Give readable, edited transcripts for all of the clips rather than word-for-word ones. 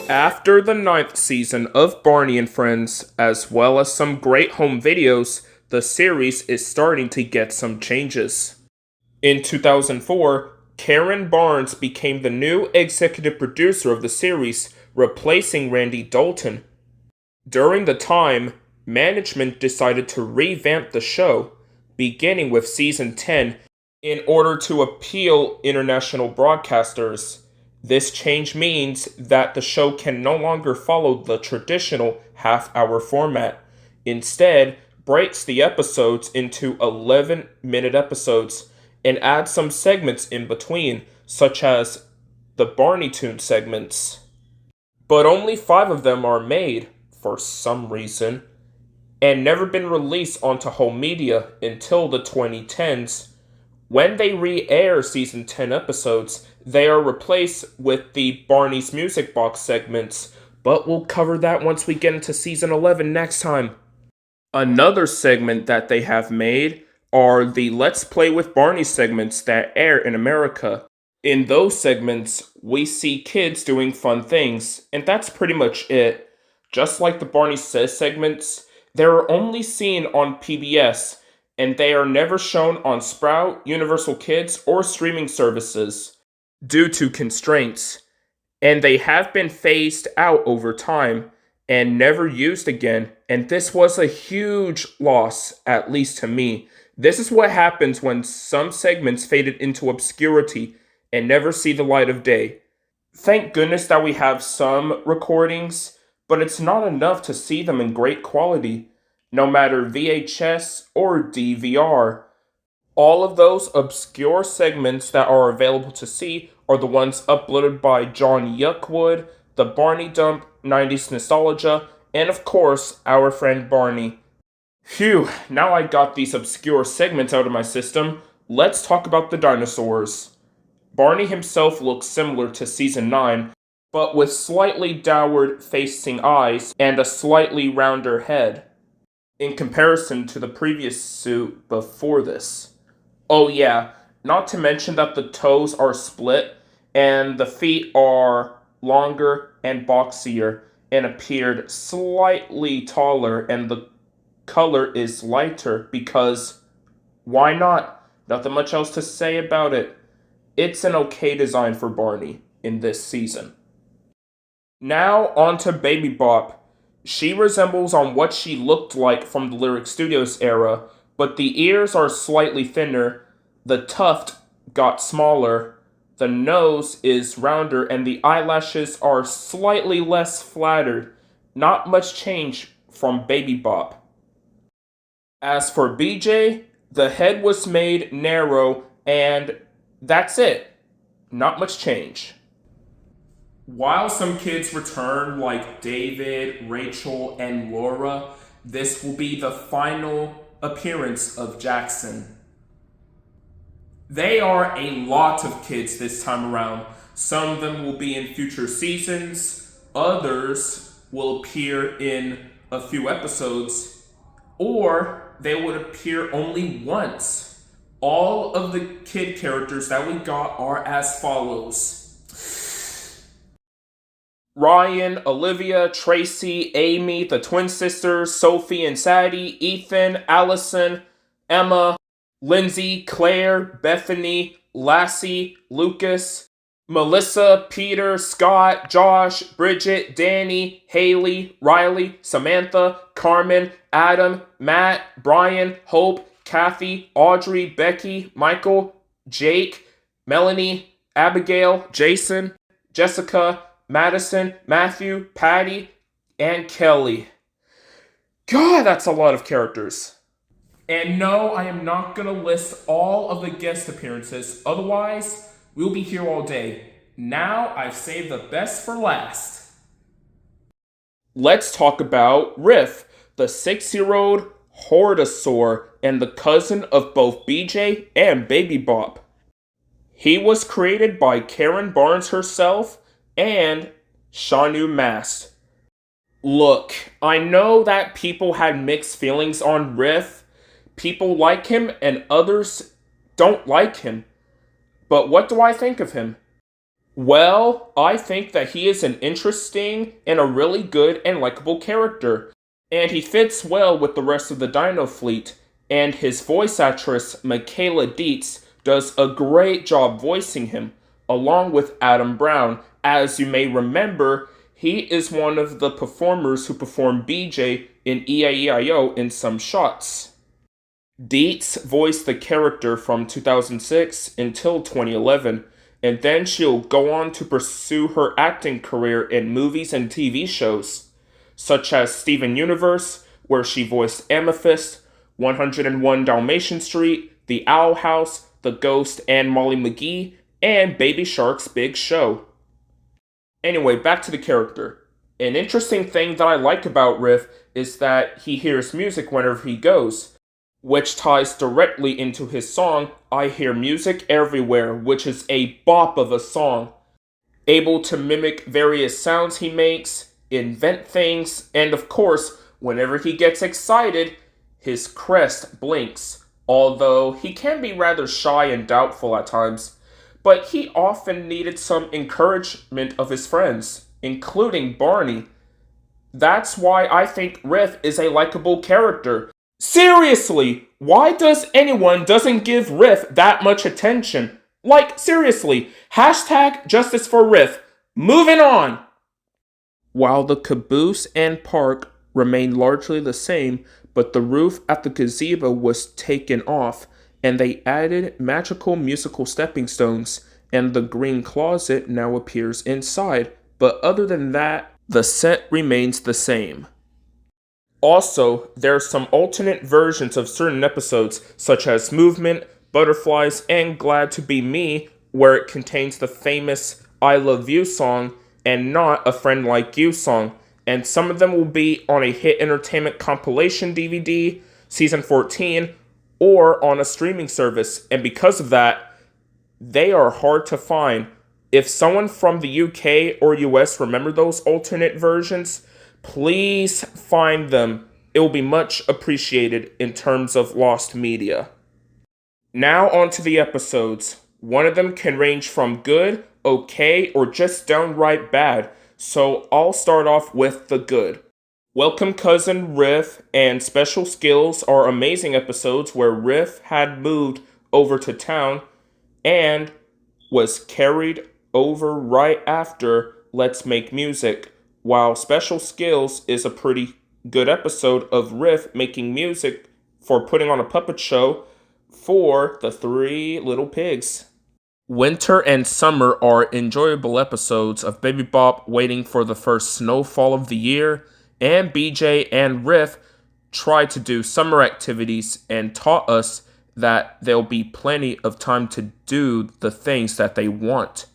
After the ninth season of Barney and Friends, as well as some great home videos, the series is starting to get some changes. In 2004, Karen Barnes became the new executive producer of the series, replacing Randy Dalton. During the time, management decided to revamp the show, beginning with season 10, in order to appeal international broadcasters. This change means that the show can no longer follow the traditional half-hour format. Instead, breaks the episodes into 11-minute episodes and adds some segments in between, such as the Barney Tune segments. But only 5 of them are made, for some reason, and never been released onto home media until the 2010s. When they re-air season 10 episodes, they are replaced with the Barney's Music Box segments, but we'll cover that once we get into season 11 next time. Another segment that they have made are the Let's Play with Barney segments that air in America. In those segments, we see kids doing fun things, and that's pretty much it. Just like the Barney Says segments, they are only seen on PBS, and they are never shown on Sprout, Universal Kids, or streaming services due to constraints, and they have been phased out over time and never used again, and this was a huge loss, at least to me. This is what happens when some segments faded into obscurity and never see the light of day. Thank goodness that we have some recordings, but it's not enough to see them in great quality, no matter VHS or DVR. All of those obscure segments that are available to see are the ones uploaded by John Yuckwood, the Barney Dump, 90s Nostalgia, and of course, our friend Barney. Phew, now I got these obscure segments out of my system, let's talk about the dinosaurs. Barney himself looks similar to season 9, but with slightly downward facing eyes and a slightly rounder head, in comparison to the previous suit before this. Oh yeah, not to mention that the toes are split and the feet are longer and boxier and appeared slightly taller, and the color is lighter because why not? Nothing much else to say about it. It's an okay design for Barney in this season. Now on to Baby Bop. She resembles on what she looked like from the Lyric Studios era, but the ears are slightly thinner, the tuft got smaller, the nose is rounder, and the eyelashes are slightly less flattered. Not much change from Baby Bop. As for BJ, the head was made narrow, and that's it. Not much change. While some kids return, like David, Rachel, and Laura, this will be the final appearance of Jackson. They are a lot of kids this time around. Some of them will be in future seasons, others will appear in a few episodes, or they would appear only once. All of the kid characters that we got are as follows: Ryan, Olivia, Tracy, Amy, the twin sisters, Sophie and Sadie, Ethan, Allison, Emma, Lindsay, Claire, Bethany, Lassie, Lucas, Melissa, Peter, Scott, Josh, Bridget, Danny, Haley, Riley, Samantha, Carmen, Adam, Matt, Brian, Hope, Kathy, Audrey, Becky, Michael, Jake, Melanie, Abigail, Jason, Jessica, Madison, Matthew, Patty, and Kelly. God, that's a lot of characters. And no, I am not going to list all of the guest appearances, otherwise, we'll be here all day. Now, I've saved the best for last. Let's talk about Riff, the 6-year-old Hordosaur and the cousin of both BJ and Baby Bop. He was created by Karen Barnes herself and Shanu Mast. Look, I know that people had mixed feelings on Riff. People like him and others don't like him. But what do I think of him? Well, I think that he is an interesting and a really good and likable character, and he fits well with the rest of the Dino fleet, and his voice actress, Michaela Dietz, does a great job voicing him, along with Adam Brown. As you may remember, he is one of the performers who performed BJ in EIEIO in some shots. Dietz voiced the character from 2006 until 2011, and then she'll go on to pursue her acting career in movies and TV shows, such as Steven Universe, where she voiced Amethyst, 101 Dalmatian Street, The Owl House, The Ghost, and Molly McGee, and Baby Shark's Big Show. Anyway, back to the character. An interesting thing that I like about Riff is that he hears music whenever he goes, which ties directly into his song, I Hear Music Everywhere, which is a bop of a song. Able to mimic various sounds he makes, invent things, and of course, whenever he gets excited, his crest blinks, although he can be rather shy and doubtful at times. But he often needed some encouragement of his friends, including Barney. That's why I think Riff is a likable character. Seriously, why does anyone doesn't give Riff that much attention? Like, seriously, hashtag justice for Riff. Moving on! While the caboose and park remained largely the same, but the roof at the gazebo was taken off, and they added magical musical stepping stones, and the green closet now appears inside. But other than that, the set remains the same. Also, there are some alternate versions of certain episodes, such as Movement, Butterflies, and Glad to Be Me, where it contains the famous I Love You song and not A Friend Like You song. And some of them will be on a Hit Entertainment compilation DVD, Season 14, or on a streaming service. And because of that, they are hard to find. If someone from the UK or US remember those alternate versions, please find them. It will be much appreciated in terms of lost media. Now on to the episodes. One of them can range from good, okay, or just downright bad, so I'll start off with the good. Welcome Cousin Riff and Special Skills are amazing episodes where Riff had moved over to town and was carried over right after Let's Make Music, while Special Skills is a pretty good episode of Riff making music for putting on a puppet show for the Three Little Pigs. Winter and Summer are enjoyable episodes of Baby Bop waiting for the first snowfall of the year, and BJ and Riff tried to do summer activities and taught us that there'll be plenty of time to do the things that they want.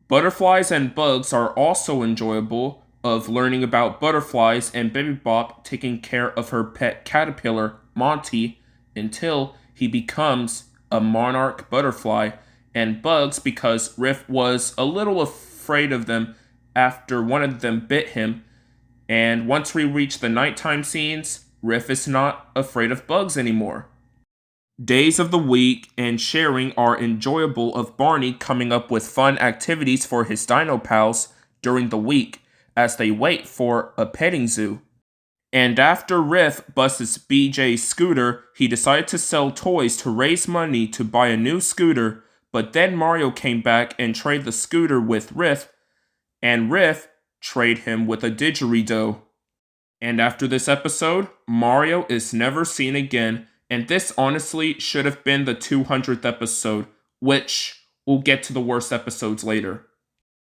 Butterflies and Bugs are also enjoyable, of learning about butterflies and Baby Bop taking care of her pet caterpillar, Monty, until he becomes a monarch butterfly, and Bugs because Riff was a little afraid of them after one of them bit him, and once we reach the nighttime scenes, Riff is not afraid of Bugs anymore. Days of the week and sharing are enjoyable of Barney coming up with fun activities for his dino pals during the week as they wait for a petting zoo. And after Riff busts BJ's scooter, he decided to sell toys to raise money to buy a new scooter, but then Mario came back and traded the scooter with Riff, and Riff traded him with a didgeridoo. And after this episode, Mario is never seen again, and this honestly should have been the 200th episode, which we'll get to the worst episodes later.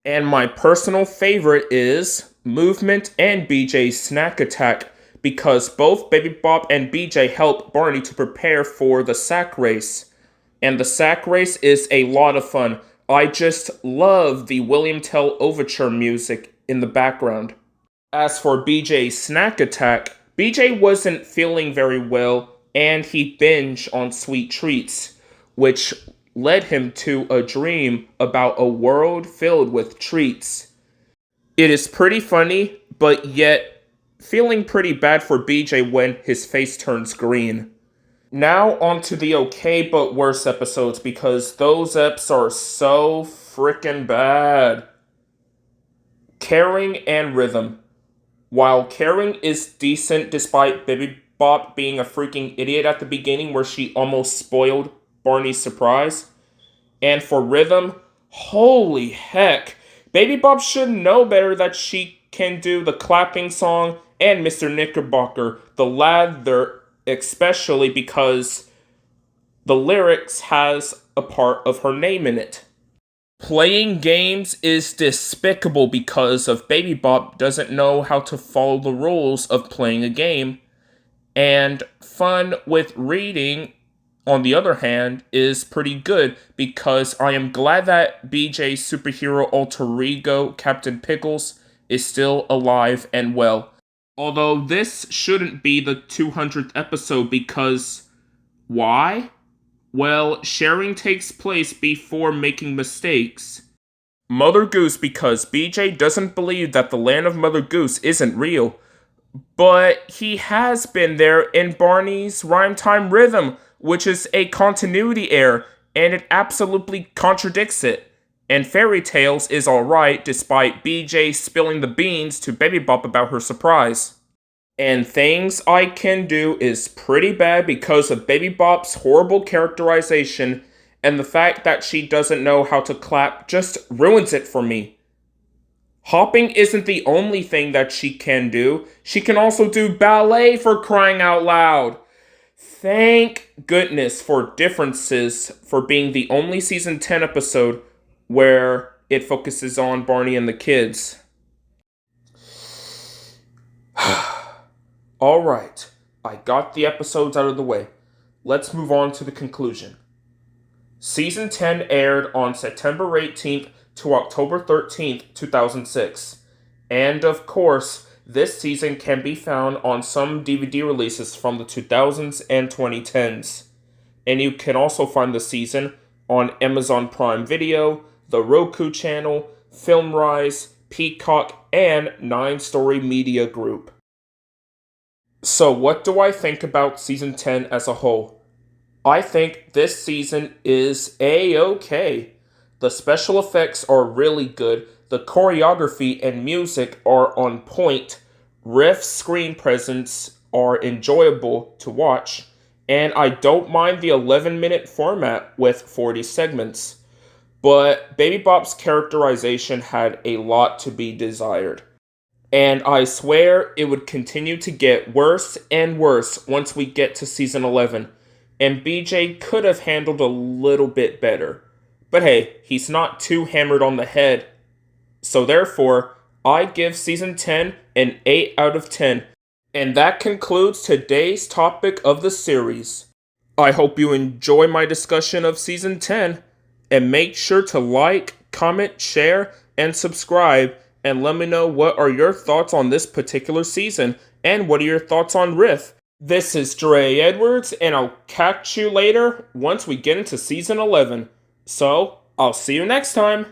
And my personal favorite is Movement and BJ's Snack Attack, because both Baby Bop and BJ help Barney to prepare for the sack race. And the sack race is a lot of fun. I just love the William Tell Overture music in the background. As for BJ's Snack Attack, BJ wasn't feeling very well, and he binged on sweet treats, which led him to a dream about a world filled with treats. It is pretty funny, but yet feeling pretty bad for BJ when his face turns green. Now on to the okay but worse episodes, because those eps are so freaking bad. Caring and rhythm. While Caring is decent despite Baby Bop being a freaking idiot at the beginning where she almost spoiled Barney's surprise. And for rhythm, holy heck, Baby Bop should know better that she can do the clapping song and Mr. Knickerbocker, the lather, especially because the lyrics has a part of her name in it. Playing games is despicable because of Baby Bop doesn't know how to follow the rules of playing a game. And fun with reading, on the other hand, is pretty good because I am glad that BJ's superhero alter ego, Captain Pickles, is still alive and well. Although this shouldn't be the 200th episode because... why? Well, sharing takes place before making mistakes. Mother Goose because BJ doesn't believe that the land of Mother Goose isn't real. But he has been there in Barney's Rhyme Time Rhythm, which is a continuity error, and it absolutely contradicts it. And Fairy Tales is alright despite BJ spilling the beans to Baby Bop about her surprise. And Things I Can Do is pretty bad because of Baby Bop's horrible characterization, and the fact that she doesn't know how to clap just ruins it for me. Hopping isn't the only thing that she can do. She can also do ballet, for crying out loud. Thank goodness for Differences for being the only season 10 episode where it focuses on Barney and the kids. Alright, I got the episodes out of the way. Let's move on to the conclusion. Season 10 aired on September 18th to October 13th, 2006. And of course, this season can be found on some DVD releases from the 2000s and 2010s. And you can also find the season on Amazon Prime Video, the Roku channel, FilmRise, Peacock, and 9 Story Media Group. So what do I think about Season 10 as a whole? I think this season is A-okay. The special effects are really good, the choreography and music are on point, Riff's screen presence are enjoyable to watch, and I don't mind the 11-minute format with 40 segments. But Baby Bop's characterization had a lot to be desired. And I swear it would continue to get worse and worse once we get to season 11. And BJ could have handled a little bit better. But hey, he's not too hammered on the head. So therefore, I give season 10 an 8 out of 10. And that concludes today's topic of the series. I hope you enjoy my discussion of season 10. And make sure to like, comment, share, and subscribe. And let me know what are your thoughts on this particular season, and what are your thoughts on Riff. This is Dre Edwards, and I'll catch you later once we get into season 11. So, I'll see you next time.